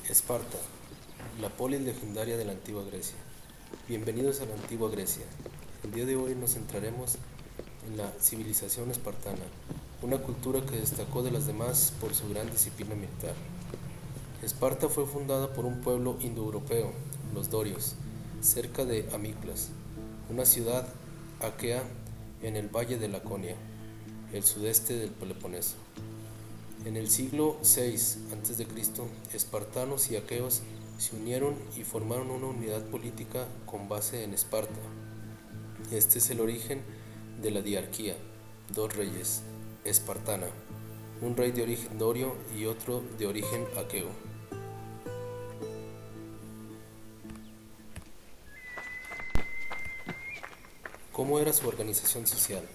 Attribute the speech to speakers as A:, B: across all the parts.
A: Esparta, la polis legendaria de la antigua Grecia. Bienvenidos a la antigua Grecia. El día de hoy nos centraremos en la civilización espartana, una cultura que destacó de las demás por su gran disciplina militar. Esparta fue fundada por un pueblo indoeuropeo, los dorios, cerca de Amiclas, una ciudad aquea en el valle de Laconia, el sudeste del Peloponeso. En el siglo VI a.C., espartanos y aqueos se unieron y formaron una unidad política con base en Esparta. Este es el origen de la diarquía, dos reyes, espartana, un rey de origen dorio y otro de origen aqueo. ¿Cómo era su organización social?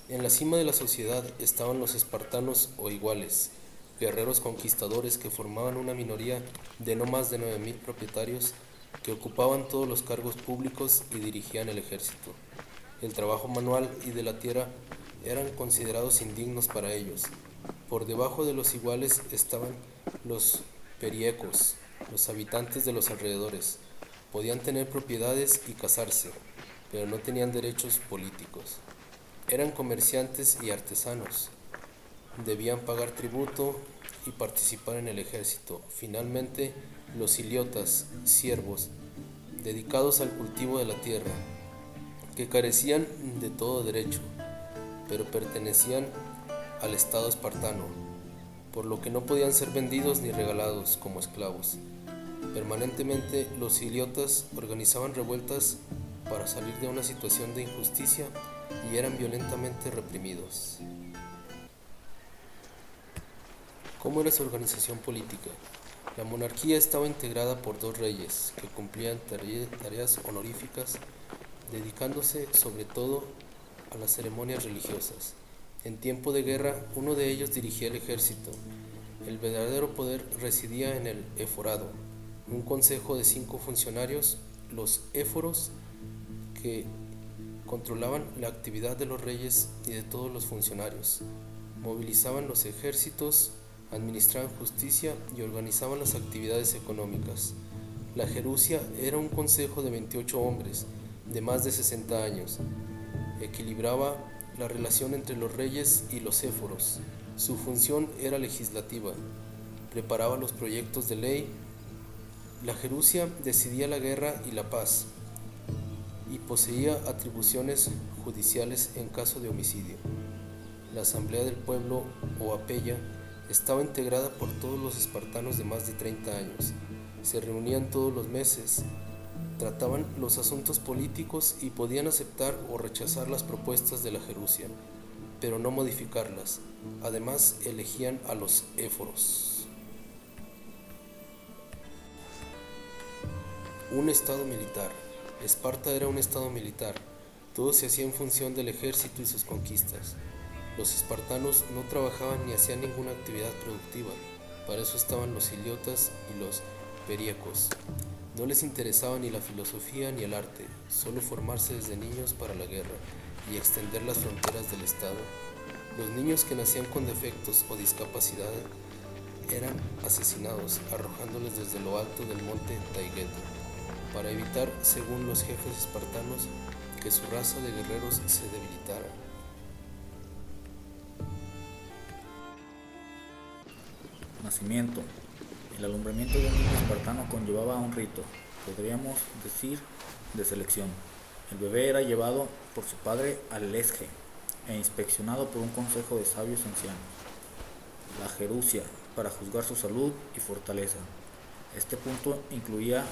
A: En la cima de la sociedad estaban los espartanos o iguales, guerreros conquistadores que formaban una minoría de no más de 9.000 propietarios que ocupaban todos los cargos públicos y dirigían el ejército. El trabajo manual y de la tierra eran considerados indignos para ellos. Por debajo de los iguales estaban los periecos, los habitantes de los alrededores. Podían tener propiedades y casarse, pero no tenían derechos políticos. Eran comerciantes y artesanos. Debían pagar tributo y participar en el ejército. Finalmente, los iliotas, siervos, dedicados al cultivo de la tierra, que carecían de todo derecho, pero pertenecían al estado espartano, por lo que no podían ser vendidos ni regalados como esclavos. Permanentemente, los iliotas organizaban revueltas para salir de una situación de injusticia y eran violentamente reprimidos. ¿Cómo era su organización política? La monarquía estaba integrada por dos reyes que cumplían tareas honoríficas, dedicándose sobre todo a las ceremonias religiosas. En tiempo de guerra, uno de ellos dirigía el ejército. El verdadero poder residía en el eforado, un consejo de 5 funcionarios, los éforos, que controlaban la actividad de los reyes y de todos los funcionarios, movilizaban los ejércitos, administraban justicia y organizaban las actividades económicas. La Gerusia era un consejo de 28 hombres de más de 60 años. Equilibraba la relación entre los reyes y los éforos. Su función era legislativa, preparaba los proyectos de ley. La Gerusia decidía la guerra y la paz y poseía atribuciones judiciales en caso de homicidio. La Asamblea del Pueblo, o Apella, estaba integrada por todos los espartanos de más de 30 años. Se reunían todos los meses, trataban los asuntos políticos y podían aceptar o rechazar las propuestas de la Gerusia, pero no modificarlas. Además, elegían a los éforos. Un estado militar. Esparta era un estado militar. Todo se hacía en función del ejército y sus conquistas. Los espartanos no trabajaban ni hacían ninguna actividad productiva. Para eso estaban los iliotas y los periecos. No les interesaba ni la filosofía ni el arte, solo formarse desde niños para la guerra y extender las fronteras del estado. Los niños que nacían con defectos o discapacidad eran asesinados, arrojándoles desde lo alto del monte Taygeto, para evitar, según los jefes espartanos, que su raza de guerreros se debilitara.
B: Nacimiento. El alumbramiento de un niño espartano conllevaba un rito, podríamos decir, de selección. El bebé era llevado por su padre al esge e inspeccionado por un consejo de sabios ancianos, la Gerusia, para juzgar su salud y fortaleza. Este punto incluía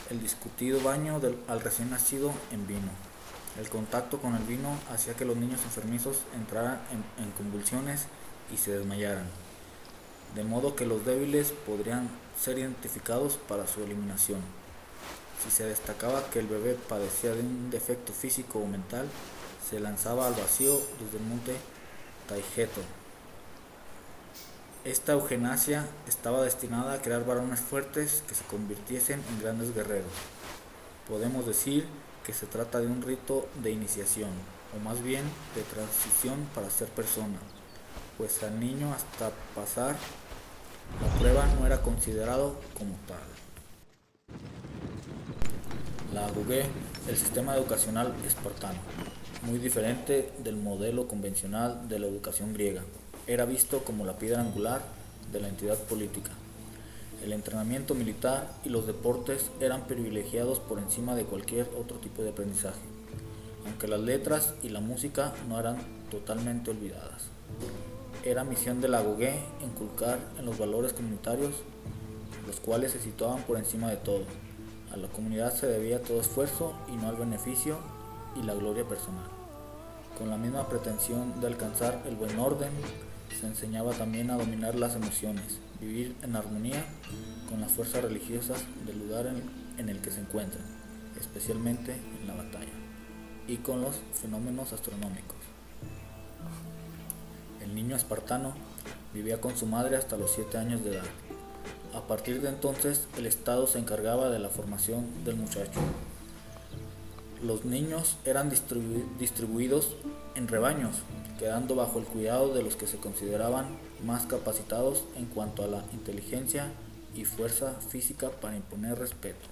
B: el discutido baño al recién nacido en vino. El contacto con el vino hacía que los niños enfermizos entraran en convulsiones y se desmayaran, de modo que los débiles podrían ser identificados para su eliminación. Si se destacaba que el bebé padecía de un defecto físico o mental, se lanzaba al vacío desde el monte Taygeto. Esta euganasia estaba destinada a crear varones fuertes que se convirtiesen en grandes guerreros. Podemos decir que se trata de un rito de iniciación, o más bien de transición para ser persona, pues al niño hasta pasar la prueba no era considerado como tal. La Agoge, el sistema educacional espartano, muy diferente del modelo convencional de la educación griega, era visto como la piedra angular de la entidad política. El entrenamiento militar y los deportes eran privilegiados por encima de cualquier otro tipo de aprendizaje, aunque las letras y la música no eran totalmente olvidadas. Era misión de la Agoge inculcar en los valores comunitarios, los cuales se situaban por encima de todo. A la comunidad se debía todo esfuerzo y no al beneficio y la gloria personal. Con la misma pretensión de alcanzar el buen orden, se enseñaba también a dominar las emociones, vivir en armonía con las fuerzas religiosas del lugar en el que se encuentran, especialmente en la batalla, y con los fenómenos astronómicos. El niño espartano vivía con su madre hasta los 7 años de edad. A partir de entonces, el Estado se encargaba de la formación del muchacho. Los niños eran distribuidos en rebaños, quedando bajo el cuidado de los que se consideraban más capacitados en cuanto a la inteligencia y fuerza física para imponer respeto.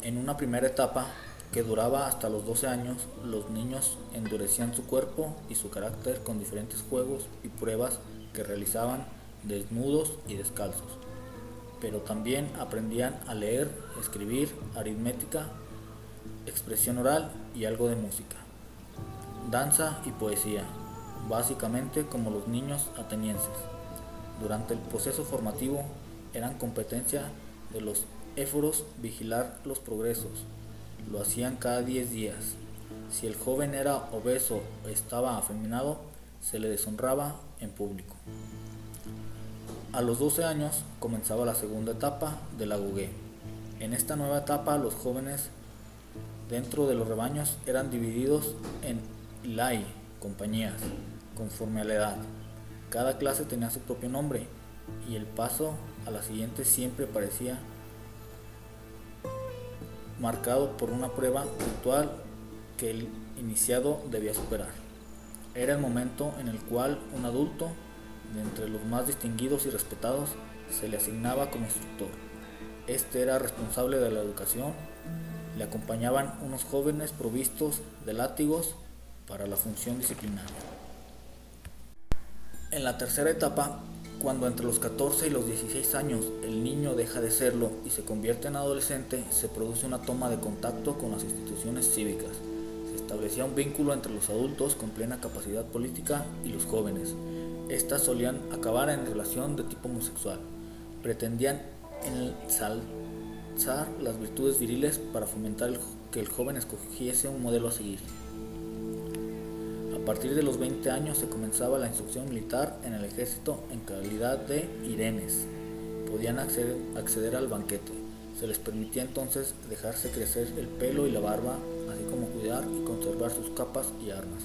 B: En una primera etapa, que duraba hasta los 12 años, los niños endurecían su cuerpo y su carácter con diferentes juegos y pruebas que realizaban desnudos y descalzos, pero también aprendían a leer, escribir, aritmética, expresión oral y algo de música, danza y poesía, básicamente como los niños atenienses. Durante el proceso formativo eran competencia de los éforos vigilar los progresos. Lo hacían cada 10 días. Si el joven era obeso o estaba afeminado, se le deshonraba en público. A los 12 años comenzaba la segunda etapa de la Agoge. En esta nueva etapa los jóvenes dentro de los rebaños eran divididos en ilai, compañías, conforme a la edad. Cada clase tenía su propio nombre y el paso a la siguiente siempre parecía marcado por una prueba ritual que el iniciado debía superar. Era el momento en el cual un adulto, de entre los más distinguidos y respetados, se le asignaba como instructor. Este era responsable de la educación. Le acompañaban unos jóvenes provistos de látigos para la función disciplinaria. En la tercera etapa, cuando entre los 14 y los 16 años el niño deja de serlo y se convierte en adolescente, se produce una toma de contacto con las instituciones cívicas. Se establecía un vínculo entre los adultos con plena capacidad política y los jóvenes. Estas solían acabar en relación de tipo homosexual. Pretendían ensalzar las virtudes viriles para fomentar que el joven escogiese un modelo a seguir. A partir de los 20 años se comenzaba la instrucción militar en el ejército en calidad de irenes. Podían acceder al banquete. Se les permitía entonces dejarse crecer el pelo y la barba, así como cuidar y conservar sus capas y armas.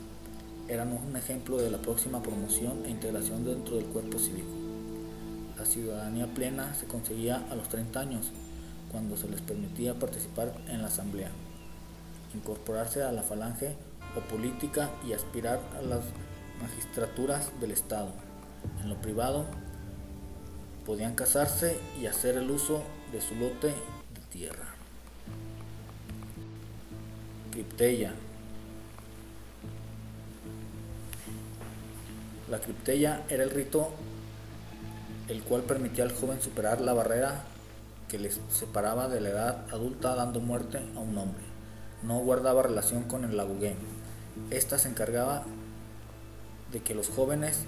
B: Eran un ejemplo de la próxima promoción e integración dentro del cuerpo cívico. La ciudadanía plena se conseguía a los 30 años, cuando se les permitía participar en la asamblea, incorporarse a la falange o política y aspirar a las magistraturas del Estado. En lo privado, podían casarse y hacer el uso de su lote de tierra. Cripteia. La cripteia era el rito el cual permitía al joven superar la barrera que les separaba de la edad adulta dando muerte a un hombre. No guardaba relación con el Agoge. Esta se encargaba de que los jóvenes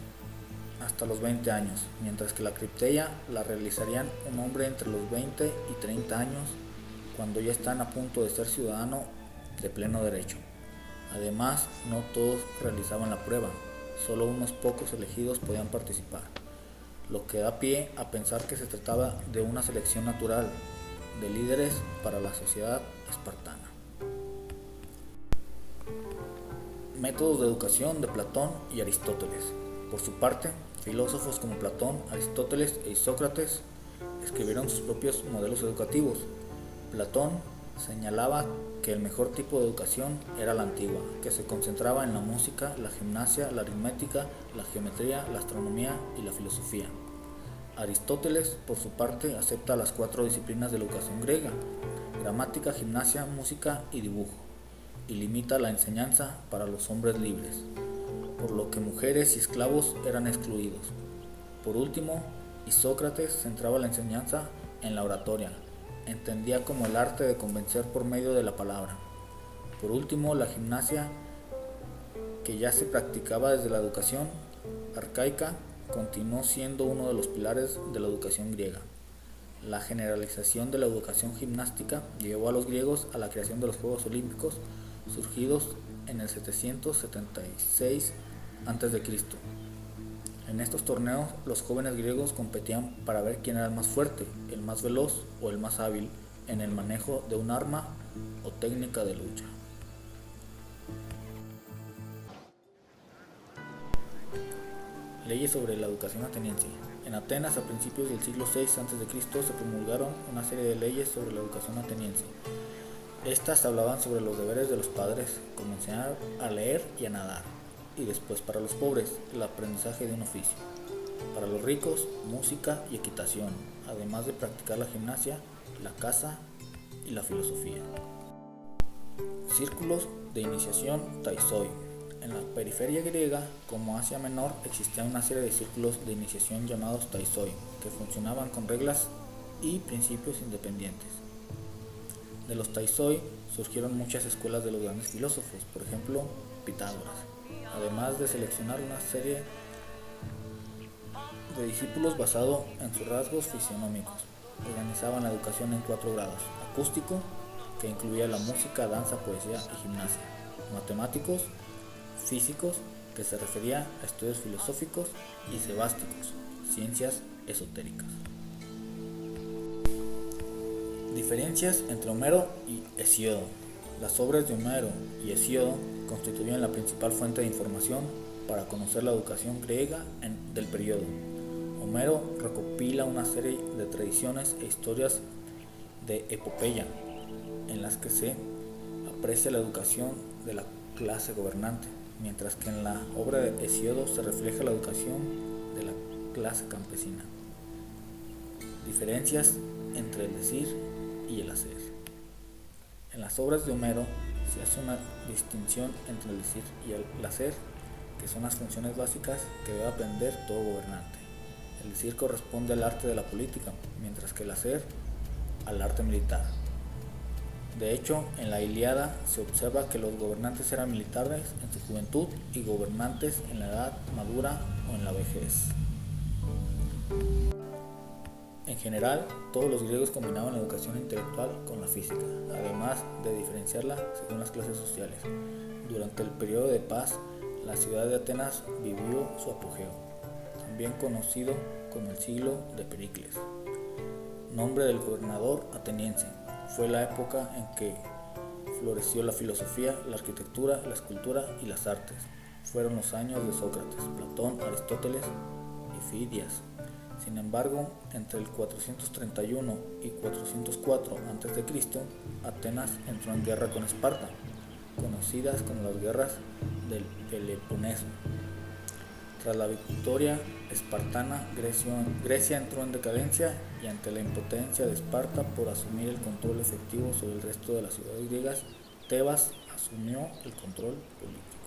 B: hasta los 20 años, mientras que la cripteia la realizarían un hombre entre los 20 y 30 años, cuando ya están a punto de ser ciudadano de pleno derecho. Además, no todos realizaban la prueba, solo unos pocos elegidos podían participar, lo que da pie a pensar que se trataba de una selección natural de líderes para la sociedad espartana. Métodos de educación de Platón y Aristóteles. Por su parte, filósofos como Platón, Aristóteles y Sócrates escribieron sus propios modelos educativos. Platón Señalaba que el mejor tipo de educación era la antigua, que se concentraba en la música, la gimnasia, la aritmética, la geometría, la astronomía y la filosofía. Aristóteles, por su parte, acepta las 4 disciplinas de la educación griega: gramática, gimnasia, música y dibujo, y limita la enseñanza para los hombres libres, por lo que mujeres y esclavos eran excluidos. Por último, Isócrates centraba la enseñanza en la oratoria, entendía como el arte de convencer por medio de la palabra. Por último, la gimnasia, que ya se practicaba desde la educación arcaica, continuó siendo uno de los pilares de la educación griega. La generalización de la educación gimnástica llevó a los griegos a la creación de los Juegos Olímpicos, surgidos en el 776 a.C. En estos torneos, los jóvenes griegos competían para ver quién era el más fuerte, el más veloz o el más hábil en el manejo de un arma o técnica de lucha. Leyes sobre la educación ateniense. En Atenas, a principios del siglo VI a.C., se promulgaron una serie de leyes sobre la educación ateniense. Estas hablaban sobre los deberes de los padres, como enseñar a leer y a nadar, y después para los pobres, el aprendizaje de un oficio. Para los ricos, música y equitación, además de practicar la gimnasia, la caza y la filosofía. Círculos de iniciación taisoi. En la periferia griega, como Asia Menor, existía una serie de círculos de iniciación llamados taisoi, que funcionaban con reglas y principios independientes. De los taisoi surgieron muchas escuelas de los grandes filósofos, por ejemplo, Pitágoras, además de seleccionar una serie de discípulos basado en sus rasgos fisionómicos. Organizaban la educación en 4 grados: acústico, que incluía la música, danza, poesía y gimnasia; matemáticos; físicos, que se refería a estudios filosóficos; y sebásticos, ciencias esotéricas. Diferencias entre Homero y Hesíodo. Las obras de Homero y Hesíodo constituyen la principal fuente de información para conocer la educación griega del periodo. Homero recopila una serie de tradiciones e historias de epopeya, en las que se aprecia la educación de la clase gobernante, mientras que en la obra de Hesíodo se refleja la educación de la clase campesina. Diferencias entre el decir y el hacer. En las obras de Homero se hace una distinción entre el decir y el hacer, que son las funciones básicas que debe aprender todo gobernante. El decir corresponde al arte de la política, mientras que el hacer al arte militar. De hecho, en la Ilíada se observa que los gobernantes eran militares en su juventud y gobernantes en la edad madura o en la vejez. En general, todos los griegos combinaban la educación intelectual con la física, además de diferenciarla según las clases sociales. Durante el periodo de paz, la ciudad de Atenas vivió su apogeo, también conocido como el siglo de Pericles, nombre del gobernador ateniense. Fue la época en que floreció la filosofía, la arquitectura, la escultura y las artes. Fueron los años de Sócrates, Platón, Aristóteles y Fidias. Sin embargo, entre el 431 y 404 a.C., Atenas entró en guerra con Esparta, conocidas como las guerras del Peloponeso. Tras la victoria espartana, Grecia entró en decadencia, y ante la impotencia de Esparta por asumir el control efectivo sobre el resto de las ciudades griegas, Tebas asumió el control político.